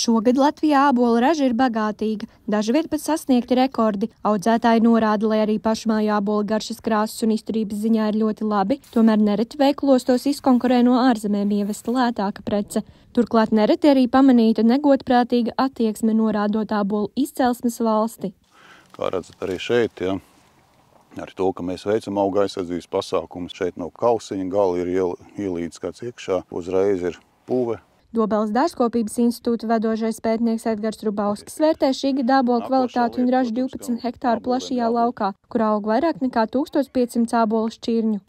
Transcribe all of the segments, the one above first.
Šogad Latvijā ābolu raža ir bagātīga, daži viet pat sasniegti rekordi. Audzētāji norāda, lai arī pašmāju ābolu garšas, krāsas un izturības ziņā ir ļoti labi, tomēr nereti veikalos tos izkonkurē no ārzemēm ievesta lētāka prece. Turklāt nereti arī pamanīta negodprātīga attieksme norādot ābolu izcelsmes valsti. Kā redzat arī šeit, ar to, ka mēs veicam auga aizsardzības pasākumus, šeit no kausiņa gala ir ielīdz kāds iekšā, uzreiz ir puve. Dobeles dārzkopības institūta vadošais pētnieks Edgars Rubauskis vērtē šī gada ābolu kvalitāti un ražu 12 hektāru plašajā laukā, kur aug vairāk nekā 1500 ābolu šķirņu.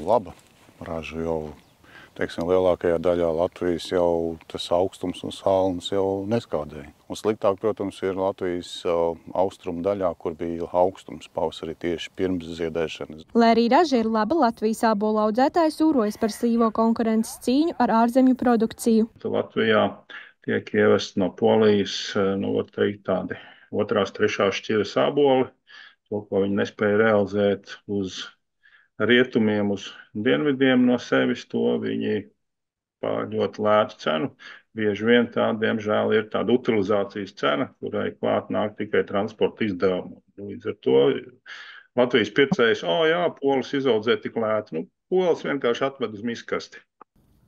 Laba raža jau, teiksim, lielākajā daļā Latvijas jau tas augstums un sālums jau neskādēja. Un sliktāk, protams, ir Latvijas austrumu daļā, kur bija augstums pavasarī tieši pirms ziedēšanas. Lai arī raža ir laba, Latvijas ābolu audzētāji sūrojas par sīvo konkurences cīņu ar ārzemju produkciju. Latvijā tiek ievest no Polijas, var teikt, tādi otrās, trešās šķiras āboli. To, ko viņi nespēja realizēt uz rietumiem, uz dienvidiem no sevis, to viņi par ļoti lētu cenu. Bieži vien tā, diemžēl, ir tāda utilizācijas cena, kurai klāt nāk tikai transporta izdevumi. Līdz ar to Latvijas pircējs, polis izaudzē tik lētu. Polis vienkārši atved uz miskasti.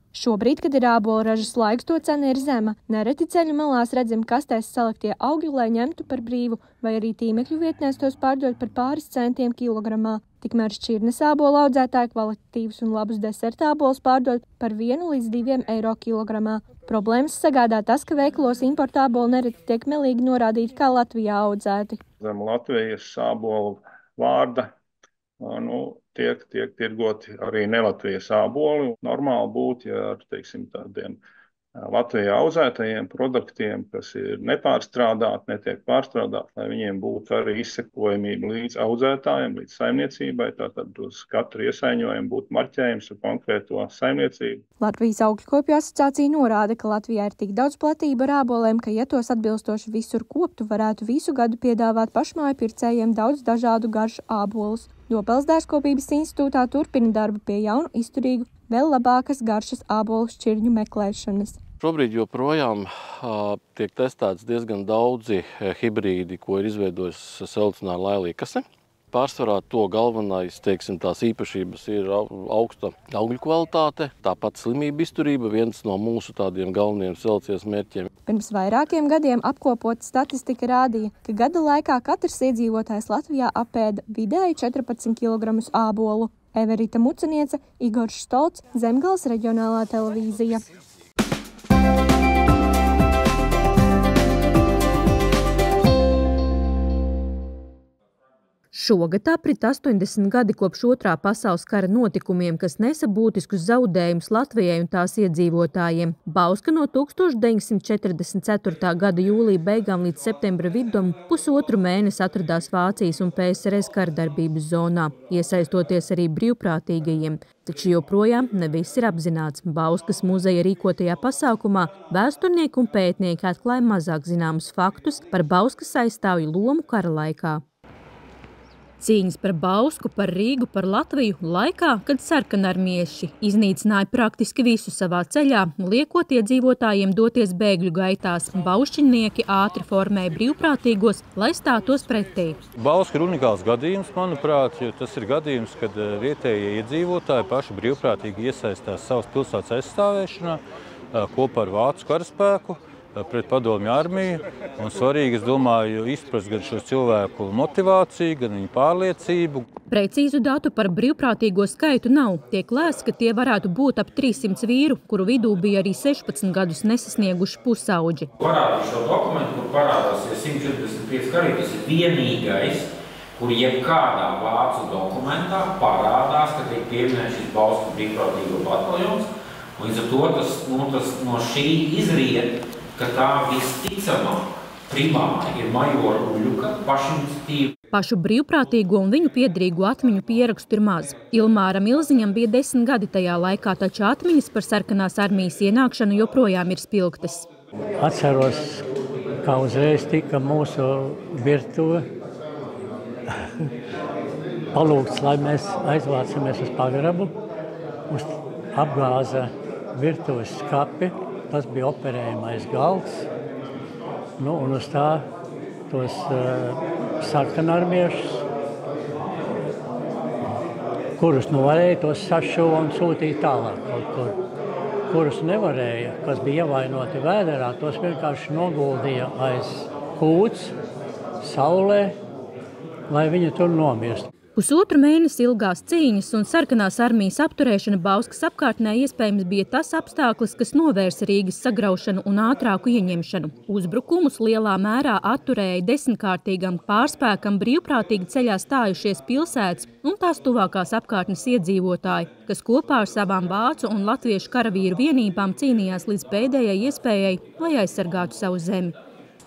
Šobrīd, kad ir ābolu ražas laiks, to cena ir zema. Nereti ceļu malās redzam kastēs saliktie augļi, lai ņemtu par brīvu, vai arī tīmekļu vietnēs tos pārdot par pāris centiem kilogramā. Tikmēr šķirnes ābolu audzētāji kvalitatīvus un labus deserta ābolus pārdot par 1 līdz 2 eiro kilogramā. Problēmas sagādā tas, ka veikalos importa ābolu nereti tiek melīgi norādīti kā Latvijā audzēti. Zem Latvijas ābolu vārda tiek tirgoti arī ne Latvijas āboli. Normāli būtu, ja ar, teiksim, tādiem Latvijā audzētajiem produktiem, kas ir nepārstrādāti, netiek pārstrādāti, lai viņiem būtu arī izsekojamība līdz audzētājiem, līdz saimniecībai. Tātad uz katru iesaiņojumu būtu marķējums ar konkrēto saimniecību. Latvijas augļkopju asociācija norāda, ka Latvijā ir tik daudz platība ar āboliem, ka, ja tos atbilstoši visur koptu, varētu visu gadu piedāvāt pašmāju pircējiem daudz dažādu garšu ābolus. Dobeles dārzkopības institūtā turpina darbu pie jaunu, izturīgu, vēl labākas garšas ābolu šķirņu meklēšanas. Šobrīd joprojām tiek testēts diezgan daudzi hibrīdi, ko ir izveidojusi selekcionāra Lailija Kase. Pārsvarā to galvenais, tās īpašības ir augsta augļu kvalitāte, tāpat slimība izturība, viens no mūsu tādiem galvenajiem selekcijas mērķiem. Pirms vairākiem gadiem apkopota statistika rādīja, ka gada laikā katrs iedzīvotājs Latvijā apēda vidēji 14 kg ābolu. Everita Muceniece, Igors Stolts, Zemgales reģionālā televīzija. Šogad aprit 80 gadi kopš Otrā pasaules kara notikumiem, kas nesa būtiskus zaudējumus Latvijai un tās iedzīvotājiem. Bauska no 1944. gada jūlija beigām līdz septembra vidum pusotru mēnesi atradās Vācijas un PSRS kardarbības zonā, iesaistoties arī brīvprātīgajiem. Taču joprojām ne viss ir apzināts. Bauskas muzeja rīkotajā pasākumā vēsturnieki un pētnieki atklāja mazāk zināmus faktus par Bauskas aizstāvju lomu kara laikā. Cīņas par Bausku, par Rīgu, par Latviju laikā, kad sarkanarmieši iznīcināja praktiski visu savā ceļā, liekot iedzīvotājiem doties bēgļu gaitās. Baušķinieki ātri formēja brīvprātīgos, lai stātos pretī. Bauska ir unikāls gadījums, manuprāt, jo tas ir gadījums, kad vietējie iedzīvotāji paši brīvprātīgi iesaistās savas pilsētas aizstāvēšanā kopā ar vācu karaspēku pret padomju armiju. Un svarīgi, es domāju, izprast gan šo cilvēku motivāciju, gan viņu pārliecību. Precīzu datu par brīvprātīgo skaitu nav. Tiek lēsts, ka tie varētu būt ap 300 vīru, kuru vidū bija arī 16 gadus nesasnieguši pusauģi. Parādīju šo dokumentu, kur parādās 145 karī, tas ir vienīgais, kur jebkādā vācu dokumentā parādās, ka tiek pieminēts šis Bausku brīvprātīgo bataljons. Līdz ar to tas no šī izriet, ka tā visticamāk primāri ir majora Uļuka pašiniciatīva. Pašu brīvprātīgo un viņu piederīgo atmiņu pierakstu ir maz. Ilmāram Ilziņam bija 10 gadi tajā laikā, taču atmiņas par sarkanās armijas ienākšanu joprojām ir spilgtas. Atceros, kā uzreiz tika mūsu virtuve palūgts, lai mēs aizvācamies uz pagrabu, apgāza virtuves skapi. Tas bija operējamais galds, Nu, un uz tā tos sarkanarmiešus, kurus varēja, tos sašuva un sūtīja tālāk kaut kur. Kurus nevarēja, kas bija ievainoti vēderā, tos vienkārši noguldīja aiz kūts, saulē, lai viņi tur nomirst. Pusotru mēnesi ilgās cīņas un sarkanās armijas apturēšana Bauskas apkārtnē iespējams bija tas apstākļus, kas novērsa Rīgas sagraušanu un ātrāku ieņemšanu. Uzbrukumus lielā mērā atturēja desmitkārtīgam pārspēkam brīvprātīgi ceļā stājušies pilsētas un tās tuvākās apkārtnes iedzīvotāji, kas kopā ar savām vācu un latviešu karavīru vienībām cīnījās līdz pēdējai iespējai, lai aizsargātu savu zemi.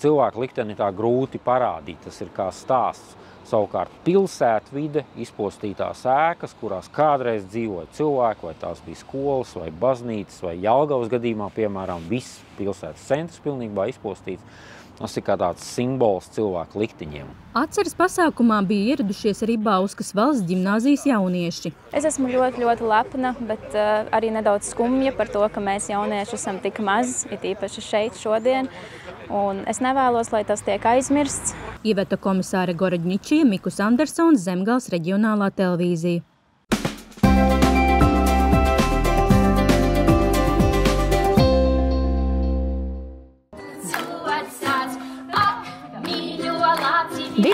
Cilvēku likteni tā grūti parādīt, tas ir kā stāsts. Savukārt pilsētvide, izpostītās ēkas, kurās kādreiz dzīvoja cilvēki, vai tās bija skolas, vai baznīcas, vai Jelgavas gadījumā, piemēram, viss pilsētas centrs pilnībā izpostīts. Tas ir kā tāds simbols cilvēku likteņiem. Atceres pasākumā bija ieradušies arī Bauskas valsts ģimnāzijas jaunieši. Es esmu ļoti lepna, bet arī nedaudz skumja par to, ka mēs jaunieši esam tik maz, it īpaši šeit šodien. Un es nevēlos, lai tas tiek aizmirsts. Iveta komisāre Gorodņičija, Mikus Andersons, Zemgales reģionālā televīzija.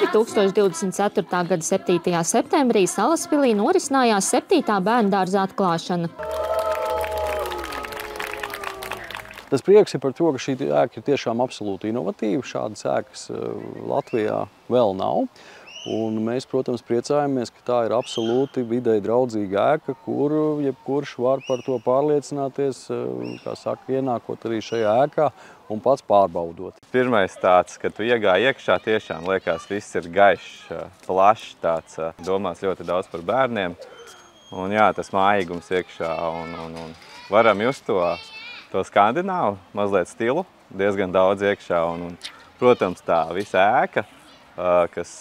– 2024. gada 7. septembrī Salaspilī norisinājās 7. bērndārza atklāšana. Tas prieks ir par to, ka šī ēka ir tiešām absolūti inovatīva. Šādas ēkas Latvijā vēl nav. Un mēs, protams, priecājamies, ka tā ir absolūti videi draudzīga ēka, kuru jebkurš var par to pārliecināties, kā saka, ienākot arī šajā ēkā un pats pārbaudot. Pirmais tāds, kad tu iegāji iekšā, tiešām liekas, viss ir gaišs, plašs, tāds domās ļoti daudz par bērniem. Un jā, tas mājīgums iekšā un varam just to skandināvu, mazliet stilu, diezgan daudz iekšā. Un, protams, tā visa ēka, kas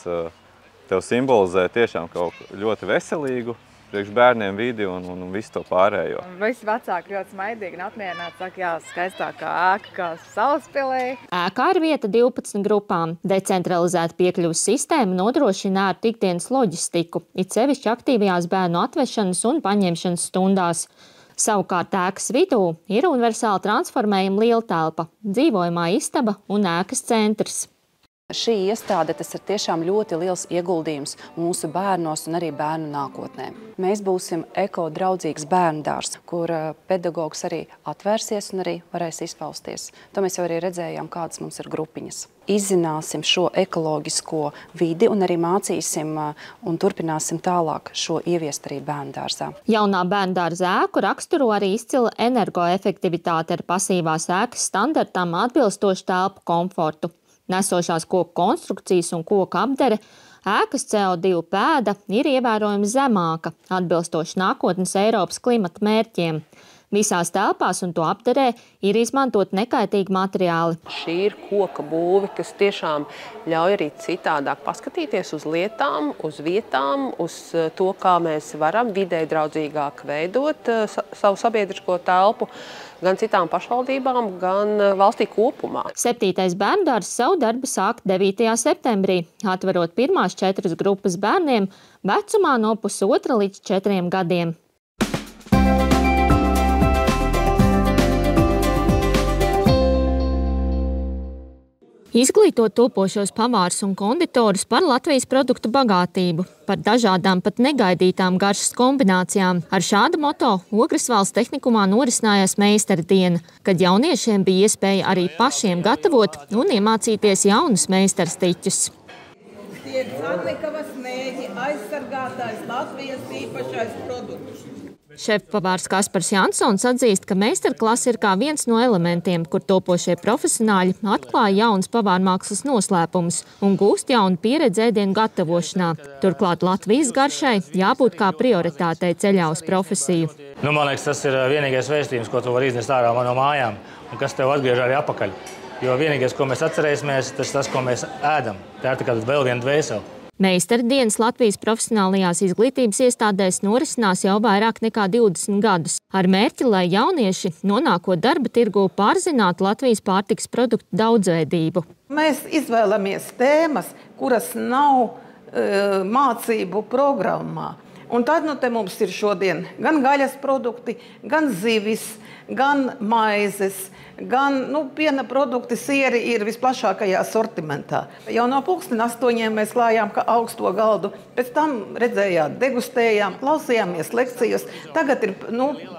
tev simbolizē tiešām kaut ļoti veselīgu priekš bērniem vidi un visu to pārējo. Visi vecāki ļoti smaidīgi un apmierināti saka, jā, skaistākā ēka kā Salaspilī. Ēkā ir vieta 12 grupām. Decentralizēta piekļuves sistēma nodrošina ērtu ikdienas loģistiku, it sevišķi aktīvajās bērnu atvešanas un paņemšanas stundās. Savukārt ēkas vidū ir universāli transformējama lieltelpa, dzīvojamā istaba un ēkas centrs. Šī iestāde tas ir tiešām ļoti liels ieguldījums mūsu bērnos un arī bērnu nākotnē. Mēs būsim ekodraudzīgs bērndārs, kur pedagogs arī atvērsies un arī varēs izpausties. To mēs jau arī redzējām, kādas mums ir grupiņas. Izzināsim šo ekoloģisko vidi un arī mācīsim un turpināsim tālāk šo ieviest arī bērndārzā. Jaunā bērndārza ēku raksturo arī izcila energoefektivitāte ar pasīvās ēkas standartam atbilstošu telpu komfortu. Nesošās koku konstrukcijas un koku apdere, ēkas CO2 pēda ir ievērojami zemāka, atbilstoši nākotnes Eiropas klimata mērķiem. Visās telpās un to apderē ir izmantot nekaitīgi materiāli. Šī ir koka būve, kas tiešām ļauj arī citādāk paskatīties uz lietām, uz vietām, uz to, kā mēs varam videi draudzīgāk veidot savu sabiedrisko telpu, gan citām pašvaldībām, gan valstī kopumā. 7. bērndārzs savu darbu sāk 9. septembrī, atverot pirmās 4 grupas bērniem vecumā no 1,5 līdz 4 gadiem. Izglītot topošos pavārus un konditorus par Latvijas produktu bagātību, par dažādām pat negaidītām garšas kombinācijām. Ar šādu moto Ogres valsts tehnikumā norisinājās meistara diena, kad jauniešiem bija iespēja arī pašiem gatavot un iemācīties jaunus meistarstiķus. Tie ir Carnikavas mēģi, aizsargātājs Latvijas īpašais produkts. Šefpavārs Kaspars Jansons atzīst, ka meistarklase ir kā viens no elementiem, kur topošie profesionāļi atklāja jaunas pavārmākslas noslēpumus un gūst jaunu pieredzi ēdienu gatavošanā. Turklāt Latvijas garšai jābūt kā prioritātei ceļā uz profesiju. Man liekas, tas ir vienīgais vēstījums, ko tu vari iznest ārā no mājām un kas tev atgriež arī apakaļ. Jo vienīgais, ko mēs atcerēsimies, tas, ko mēs ēdam. Tā ir tā kā vēl viena dvēsele. Meistardienas Latvijas profesionālajās izglītības iestādēs norisinās jau vairāk nekā 20 gadus, ar mērķi, lai jaunieši, nonākot darba tirgū, pārzinātu Latvijas pārtikas produktu daudzveidību. Mēs izvēlamies tēmas, kuras nav mācību programmā. Un tad te mums ir šodien gan gaļas produkti, gan zivis, gan maizes, gan piena produkti, sieri ir visplašākajā sortimentā. Jau no 8:00 mēs klājām augsto galdu, pēc tam redzējāt, degustējām, klausījāmies lekcijas. Tagad ir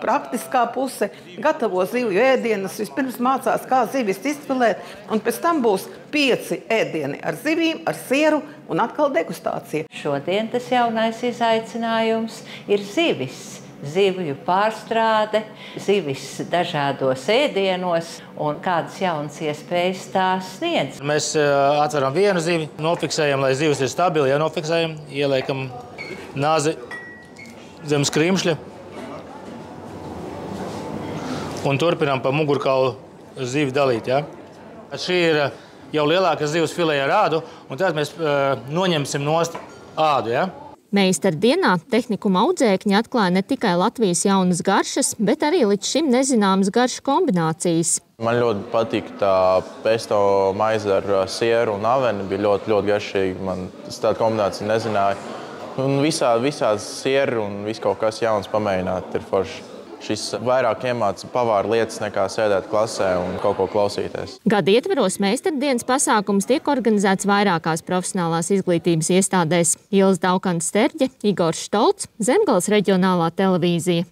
praktiskā puse, gatavo zivju ēdienus, vispirms mācās, kā zivis izfilēt, un pēc tam būs 5 ēdieni ar zivīm, ar sieru un atkal degustācija. Šodien tas jaunais izaicinājums ir zivis. Zivju pārstrāde, zivis dažādos ēdienos un kādas jaunas iespējas tās sniedz. Mēs atveram vienu zivi, nofiksējam, lai zivis ir stabili, nofiksējam, ieliekam nāzi zem skrimšļa un turpinām pa mugurkaulu zivi dalīt. Ja? Šī ir jau lielāka zivs filē ar ādu, un tad mēs noņemsim nost ādu. Ja? Meistardienā tehnikuma audzēkņi atklāja ne tikai Latvijas jaunas garšas, bet arī līdz šim nezināmas garšu kombinācijas. Man ļoti patīk tā pesto maize ar sieru un aveni, bija ļoti garšīgi. Man tāda kombinācija nezināja. Un visādas sieru un viss kaut kas jauns pamēģināt ir forši. Šis vairāk iemāca pavāru lietas nekā sēdēt klasē un kaut ko klausīties. Gada ietveros meistardienas pasākums tiek organizēts vairākās profesionālās izglītības iestādēs. Ilze Daukanta Sterģe, Igors Štolts, Zemgales reģionālā televīzija.